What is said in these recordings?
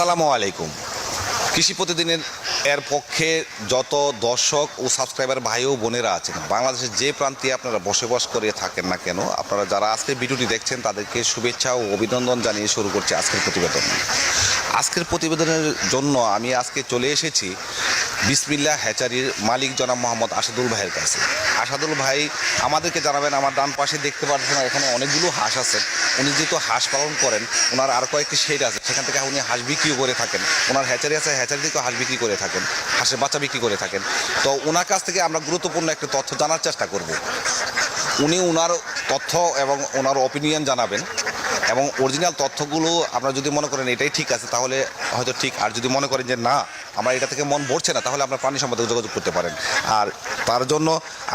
আসসালামু আলাইকুম। কৃষি প্রতিদিনের এর পক্ষে যত দর্শক ও সাবস্ক্রাইবার ভাই ও বোনেরা আছেন, বাংলাদেশের যে প্রান্তে আপনারা বসবাস করে থাকেন না কেন, আপনারা যারা আজকের ভিডিওটি দেখছেন তাদেরকে শুভেচ্ছা ও অভিনন্দন জানিয়ে শুরু করছি আজকের প্রতিবেদন। আজকের প্রতিবেদনের জন্য আমি আজকে চলে এসেছি বিসমিল্লাহ হ্যাচারির মালিক জনাব মোহাম্মদ আসাদুল ভাইয়ের কাছে। আসাদুল ভাই আমাদেরকে জানাবেন, আমার ডান পাশে দেখতে পাচ্ছেন এখানে অনেকগুলো হাঁস আছে। উনি যেহেতু হাঁস পালন করেন, ওনার আর কয়েকটি শেড আছে, সেখান থেকে উনি হাঁস বিক্রিও করে থাকেন। ওনার হ্যাচারি আছে, হ্যাচারি থেকেও হাঁস বিক্রি করে থাকেন, হাঁসের বাচ্চা বিক্রি করে থাকেন। তো ওনার কাছ থেকে আমরা গুরুত্বপূর্ণ একটা তথ্য জানার চেষ্টা করব। উনি ওনার তথ্য এবং ওনার অপিনিয়ন জানাবেন, এবং অরিজিনাল তথ্যগুলো আপনারা যদি মনে করেন এটাই ঠিক আছে তাহলে হয়তো ঠিক, আর যদি মনে করেন যে না আমার এটা থেকে মন ভরছে না তাহলে আপনার প্রাণী সম্পদে যোগাযোগ করতে পারেন। আর তার জন্য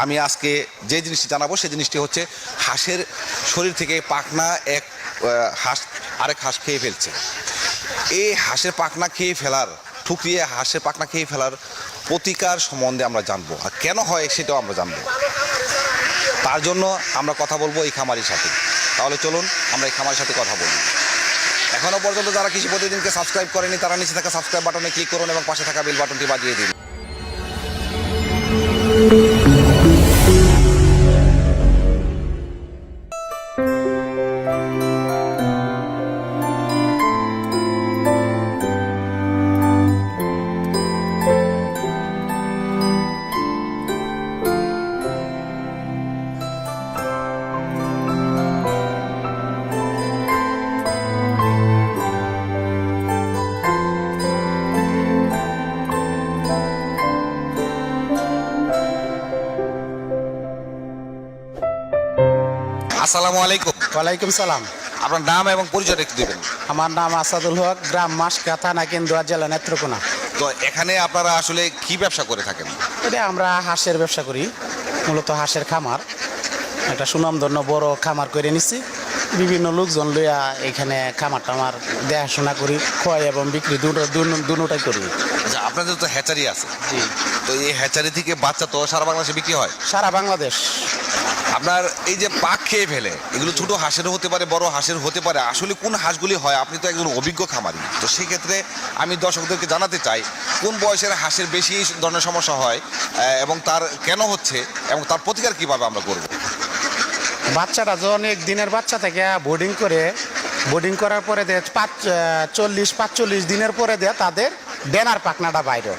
আমি আজকে যে জিনিসটি জানাবো সেই জিনিসটি হচ্ছে হাঁসের শরীর থেকে পাখনা এক হাঁস আরেক হাঁস খেয়ে ফেলছে। এই হাঁসের পাখনা খেয়ে ফেলার, ঠুকরিয়ে হাঁসের পাখনা খেয়ে ফেলার প্রতিকার সম্বন্ধে আমরা জানবো, আর কেন হয় সেটাও আমরা জানবো। তার জন্য আমরা কথা বলবো এই খামারির সাথে। তাহলে চলুন আমরা এই খামারের সাথে কথা বলি। এখনও পর্যন্ত যারা কৃষি প্রতিদিনকে সাবস্ক্রাইব করেনি তারা নিচে থাকা সাবস্ক্রাইব বাটনে ক্লিক করুন এবং পাশে থাকা বেল বাটনটি বাজিয়ে দিন। আসসালামু আলাইকুম। ওয়ালাইকুম সালাম। আপনার নাম এবং পরিচয় একটু দেবেন। আমার নাম আসাদুল হক, গ্রাম মাসকা, থানা কেন্দুয়া, জেলা নেত্রকোনা। তো এখানে আপনারা আসলে কি ব্যবসা করে থাকেন? এটা আমরা হাঁসের ব্যবসা করি, মূলত হাঁসের খামার। একটা সুনামধন্য বড় খামার করে নিচ্ছি। বিভিন্ন লোকজন লইয়া এখানে খামার টামার দেখাশোনা করি, খোয়াই এবং বিক্রি দুটোটাই করি। আচ্ছা, আপনাদের তো হ্যাচারি আছে। জি, তো এই হ্যাচারি থেকে বাচ্চা তো সারা বাংলাদেশে বিক্রি হয়। সারা বাংলাদেশ। আপনার এই যে পাক খেয়ে ফেলে, এগুলো ছোট হাঁসেরও হতে পারে, বড় হাঁসের হতে পারে, আসলে কোন হাঁসগুলি হয়? আপনি তো একজন অভিজ্ঞ খামারি, তো সেক্ষেত্রে আমি দর্শকদেরকে জানাতে চাই কোন বয়সের হাঁসের বেশি এই ধরনের সমস্যা হয় এবং তার কেন হচ্ছে এবং তার প্রতিকার কীভাবে আমরা করব। বাচ্চাটা যখন একদিনের বাচ্চা থেকে বোর্ডিং করার পরে 45 দিনের পরে তাদের ডেনার পাখনাটা বাইরে।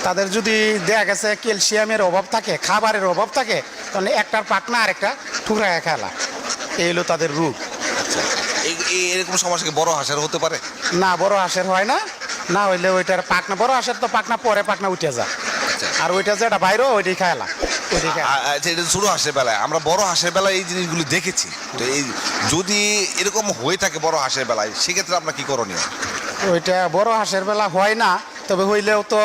তাদের যদি দেখা গেছে ক্যালসিয়ামের অভাব থাকে, খাবারের অভাব থাকে, তাহলে একটার পাখনা আরেকটা ঠুকরায় খেলা। এই হলো তাদের রোগ। এরকম সমস্যা কি বড় হাঁসের হতে পারে? না, বড় হাঁসের হয় না। না হইলে ওইটার পাখনা, বড় হাঁসের তো পাখনা পরে পাখনা উঠে যায়, আর ওইটা যেটা বাইরে ওইটাই খেলা। এটা ছোট হাঁসের বেলায়, আমরা বড় হাঁসের বেলায় এই জিনিসগুলি দেখেছি। তো এই যদি এরকম হয়ে থাকে বড় হাঁসের বেলায়, সেক্ষেত্রে আমরা কি করণীয়? ওইটা বড় হাঁসের বেলা হয় না, তবে হইলেও তো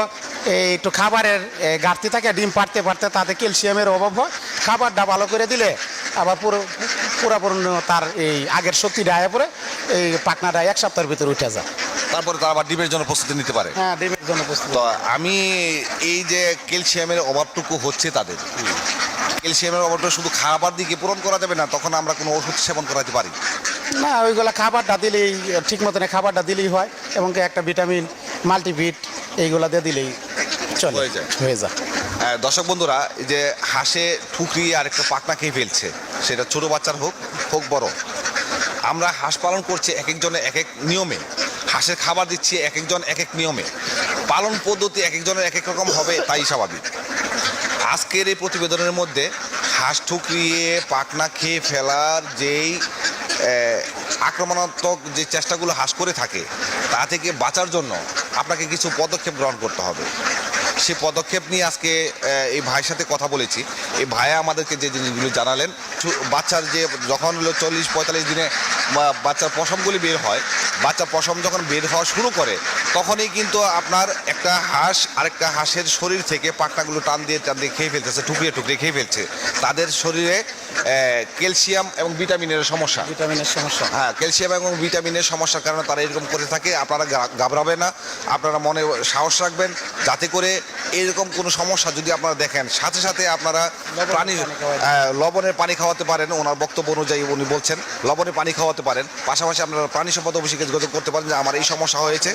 এই একটু খাবারের ঘাটতি থাকে, ডিম পারতে পারতে তাদের ক্যালসিয়ামের অভাব হয়। খাবারটা ভালো করে দিলে আবার পুরোপুরি তার এই আগের শক্তিটা আয়া পরে এই পাখনাটা 1 সপ্তাহের ভিতরে উঠে যায়। তারপরে তারা আবার ডিমের জন্য প্রস্তুতি নিতে পারে। হ্যাঁ, ডিমের জন্য প্রস্তুত। তো আমি এই যে ক্যালসিয়ামের অভাবটুকু হচ্ছে তাদের, ক্যালসিয়ামের অভাবটা শুধু খাবার দিকে পূরণ করা যাবে না, তখন আমরা কোনো ওষুধ সেবন করাতে পারি না। ওইগুলো খাবারটা দিলেই ঠিক মতন খাবারটা দিলেই হয়, এবং একটা ভিটামিন মাল্টিভিট এইগুলা দিয়ে দিলেই চলে হয়ে যায়। দর্শক বন্ধুরা, এই যে হাঁসে ঠুকরি আরেকটা পাখনা খেয়ে ফেলছে, সেটা ছোট বাচ্চার হোক বড়, আমরা হাঁস পালন করছি এক একজনের এক এক নিয়মে, হাঁসের খাবার দিচ্ছি এক একজন এক এক নিয়মে, পালন পদ্ধতি এক একজনের এক এক রকম হবে, তাই স্বাভাবিক। আজকের এই প্রতিবেদনের মধ্যে হাঁস ঠুকরিয়ে পাখনা খেয়ে ফেলার যেই আক্রমণাত্মক যে চেষ্টাগুলো হাঁস করে থাকে, তা থেকে বাঁচার জন্য আপনাকে কিছু পদক্ষেপ গ্রহণ করতে হবে। সে পদক্ষেপ নিয়ে আজকে এই ভাইয়ের সাথে কথা বলেছি। এই ভাইয়া আমাদেরকে যে জিনিসগুলো জানালেন, বাচ্চার যে যখন 40-45 দিনে বাচ্চার পশমগুলি বের হয়, বাচ্চার পশম যখন বের হওয়া শুরু করে, তখনই কিন্তু আপনার একটা হাঁস আরেকটা হাঁসের শরীর থেকে পাখনাগুলো টান দিয়ে খেয়ে ফেলতেছে, ঠুকরিয়ে খেয়ে ফেলছে। তাদের শরীরে ক্যালসিয়াম এবং ভিটামিনের সমস্যা। হ্যাঁ, ক্যালসিয়াম এবং ভিটামিনের সমস্যার কারণে তারা এরকম করে থাকে। আপনারা ঘাবড়াবেন না, আপনারা মনে সাহস রাখবেন, যাতে করে এরকম কোনো সমস্যা যদি আপনারা দেখেন, সাথে সাথে আপনারা প্রাণী লবণের পানি খাওয়াতে পারেন, ওনার বক্তব্য অনুযায়ী উনি বলছেন লবণের পানি খাওয়াতে পারেন। পাশাপাশি আপনারা প্রাণী সম্পদ অফিসে যোগাযোগ করতে পারেন যে আমার এই সমস্যা হয়েছে।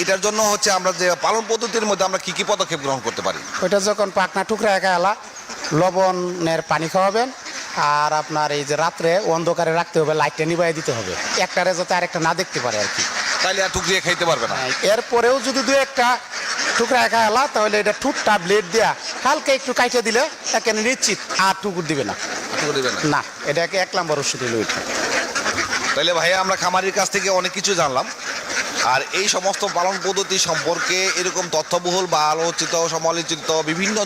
এটার জন্য হচ্ছে আমরা যে পালন পদ্ধতির মধ্যে আমরা কি কি পদক্ষেপ গ্রহণ করতে পারি? ওইটা যখন পাকনা টুকরা একা এলা লবণের পানি খাওয়াবেন, আর আপনার এই যে রাত্রে অন্ধকারে রাখতে হবে, লাইটটা নিভাই দিতে হবে, একটারে যাতে আরেকটা না দেখতে পারে আর কি। তাইলে আর টুকরিয়ে খাইতে পারবে না। এরপরেও যদি দু একটা টুকরা একা এলা, তাহলে এটা ঠুটটা ব্লেড দেয়া হালকা একটু কাইটে দিলে এখানে নিশ্চিত আর টুকুর দিবে না। টুকরো দিবে না? না, এটাকে 1 নম্বর ওষুধ হলো এটা। তাইলে ভাইয়া আমরা খামারির কাছ থেকে অনেক কিছু জানলাম। আর এই সমস্ত পালন পদ্ধতি সম্পর্কে এরকম তথ্যবহুল বা আলোচিত সমালোচিত বিভিন্ন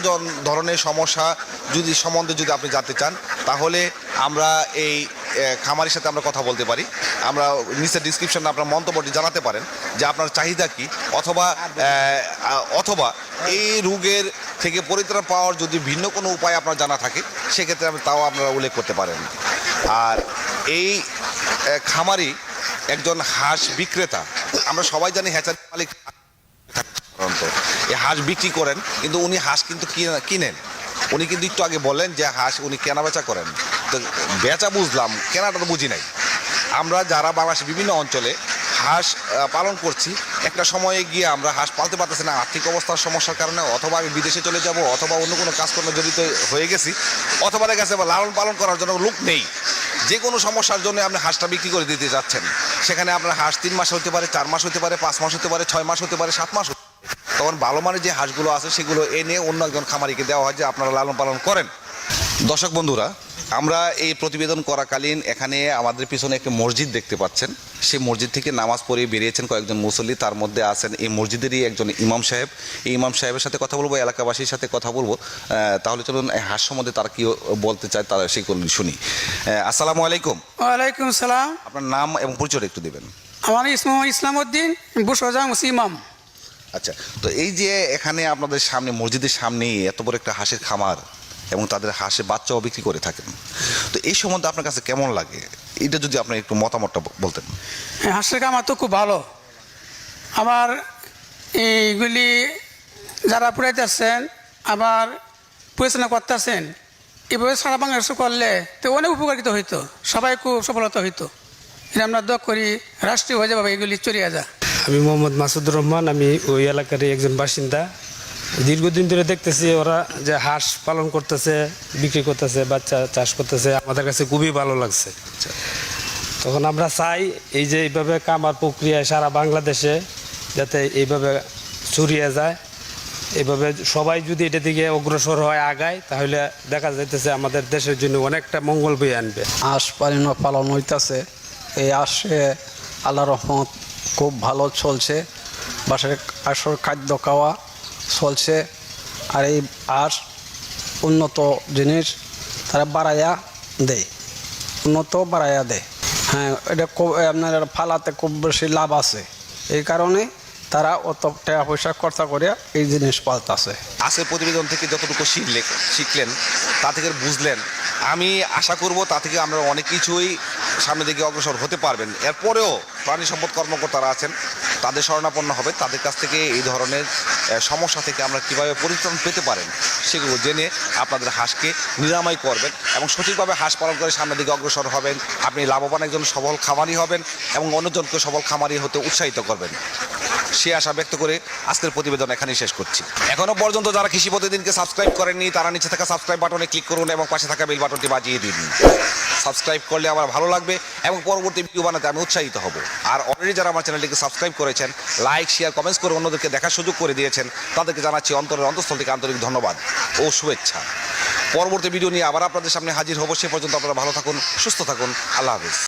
ধরনের সমস্যা সম্বন্ধে যদি আপনি জানতে চান, তাহলে আমরা এই খামারির সাথে আমরা কথা বলতে পারি। আমরা নিচের ডিসক্রিপশনে আপনার মন্তব্যটি জানাতে পারেন যে আপনার চাহিদা কি, অথবা এই রোগের থেকে পরিত্রাণ পাওয়ার যদি ভিন্ন কোনো উপায় আপনার জানা থাকে, সেক্ষেত্রে তাও আপনারা উল্লেখ করতে পারেন। আর এই খামারি একজন হাঁস বিক্রেতা। আমরা সবাই জানি হ্যাচারি মালিক সাধারণত এই হাঁস বিক্রি করেন, কিন্তু উনি হাঁস কিন্তু কিনেন। উনি কিন্তু একটু আগে বলেন যে হাঁস উনি কেনা বেচা করেন। তো বেচা বুঝলাম, কেনাটা তো বুঝি নাই। আমরা যারা বাংলাদেশের বিভিন্ন অঞ্চলে হাঁস পালন করছি, একটা সময়ে গিয়ে আমরা হাঁস পালতে পারতেছি না আর্থিক অবস্থার সমস্যার কারণে, অথবা আমি বিদেশে চলে যাব, অথবা অন্য কোনো কাজকর্মে জড়িত হয়ে গেছি, অথবা দেখা গেছে লালন পালন করার জন্য লোক নেই। যে কোনো সমস্যার জন্য আপনি হাঁসটা বিক্রি করে দিতে যাচ্ছেন, সেখানে আপনার হাঁস 3 মাস হতে পারে, 4 মাস হতে পারে, 5 মাস হতে পারে, 6 মাস হতে পারে, 7 মাস হতে পারে। তখন ভালো মানের যে হাঁসগুলো আছে সেগুলো এনে অন্য একজন খামারিকে দেওয়া হয় যে আপনারা লালন পালন করেন। দর্শক বন্ধুরা, আমরা এই প্রতিবেদন করাকালীন এখানে আমাদের পিছনে একটি মসজিদ দেখতে পাচ্ছেন। সেই মসজিদ থেকে নামাজ পড়ে বেরিয়েছেন কয়েকজন মুসল্লি, তার মধ্যে আছেন এই মসজিদেরই একজন ইমাম সাহেব। এই ইমাম সাহেবের সাথে কথা বলবো, এলাকাবাসীর সাথে কথা বলবো। তাহলে চলুন এই হাঁস সম্বন্ধে তারা কি বলতে চায় তারা সেগুলো শুনি। আসসালামু আলাইকুম। ওয়ালাইকুম সালাম। আপনার নাম এবং পরিচয় একটু দেবেন। আমার ইসলাম উদ্দিন বুসরাজা ইমাম। আচ্ছা, তো এই যে এখানে আপনাদের সামনে মসজিদের সামনেই এত বড় একটা হাঁসের খামার এবং তাদের হাঁসের বাচ্চাও বিক্রি করে থাকেন, তো এই সম্বন্ধে আপনার কাছে কেমন লাগে, এটা যদি আপনি একটু মতামতটা বলতেন। হাঁসের খামার তো খুব ভালো। আবার এইগুলি যারা পুরাইতেছেন আবার পরিচালনা করতেছেন, এভাবে সারা বাংলাদেশে করলে তো অনেক উপকারিত হইতো, সবাই খুব সফলতা হইতো। এটা আমরা দোয়া করি রাষ্ট্রীয় হয়ে যাবে এগুলি চলিয়ে যা। আমি মোহাম্মদ মাসুদুর রহমান, আমি ওই এলাকারই একজন বাসিন্দা। দীর্ঘদিন ধরে দেখতেছি ওরা যে হাঁস পালন করতেছে, বিক্রি করতেছে, বাচ্চা চাষ করতেছে, আমাদের কাছে খুবই ভালো লাগছে। তখন আমরা চাই এই যে এইভাবে কামার প্রক্রিয়ায় সারা বাংলাদেশে যাতে এইভাবে ছড়িয়ে যায়, এইভাবে সবাই যদি এটা দিকে অগ্রসর হয় আগায়, তাহলে দেখা যাইতেছে আমাদের দেশের জন্য অনেকটা মঙ্গল বয়ে আনবে। হাঁস পালন হইতেছে, এই হাঁসে আল্লাহ রহমত খুব ভালো চলছে, বাসায় হাঁসের খাদ্য খাওয়া চলছে। আর এই হাঁস উন্নত জিনিস তারা বাড়াইয়া দেয়, হ্যাঁ, এটা খুব আপনার ফালাতে খুব বেশি লাভ আছে, এই কারণে তারা অত টাকা পয়সা খরচা করে এই জিনিস পাল্টাছে। আজকের প্রতিবেদন থেকে যতটুকু শিখলেন, তা থেকে বুঝলেন, আমি আশা করব তা থেকে আমরা অনেক কিছুই সামনের দিকে অগ্রসর হতে পারবেন। এরপরেও প্রাণী সম্পদ কর্মকর্তারা আছেন, তাদের শরণাপন্ন হবে, তাদের কাছ থেকে এই ধরনের সমস্যা থেকে আমরা কীভাবে পরিত্রাণ পেতে পারেন সেগুলো জেনে আপনাদের হাঁসকে নিরাময় করবেন এবং সঠিকভাবে হাঁস পালন করে সামনের দিকে অগ্রসর হবেন। আপনি লাভবান একজন সবল খামারি হবেন এবং অন্যজনকে সবল খামারি হতে উৎসাহিত করবেন। সে আশা ব্যক্ত করে আজকের প্রতিবেদন এখানেই শেষ করছি। এখনও পর্যন্ত যারা কৃষি প্রতিদিনকে সাবস্ক্রাইব করেননি, তারা নিচে থাকা সাবস্ক্রাইব বাটনে ক্লিক করুন এবং পাশে থাকা বেল বাটনটি বাজিয়ে দিন। সাবস্ক্রাইব করলে আমার ভালো লাগবে এবং পরবর্তী ভিডিও বানাতে আমি উৎসাহিত হব। আর অলরেডি যারা আমার চ্যানেলটিকে সাবস্ক্রাইব করেছেন, লাইক, শেয়ার, কমেন্টস করে অন্যদেরকে দেখার সুযোগ করে দিয়েছেন, তাদেরকে জানাচ্ছি অন্তরের অন্তঃস্থল থেকে আন্তরিক ধন্যবাদ ও শুভেচ্ছা। পরবর্তী ভিডিও নিয়ে আবার আপনাদের সামনে হাজির হব। সে পর্যন্ত আপনারা ভালো থাকুন, সুস্থ থাকুন। আল্লাহ হাফেজ।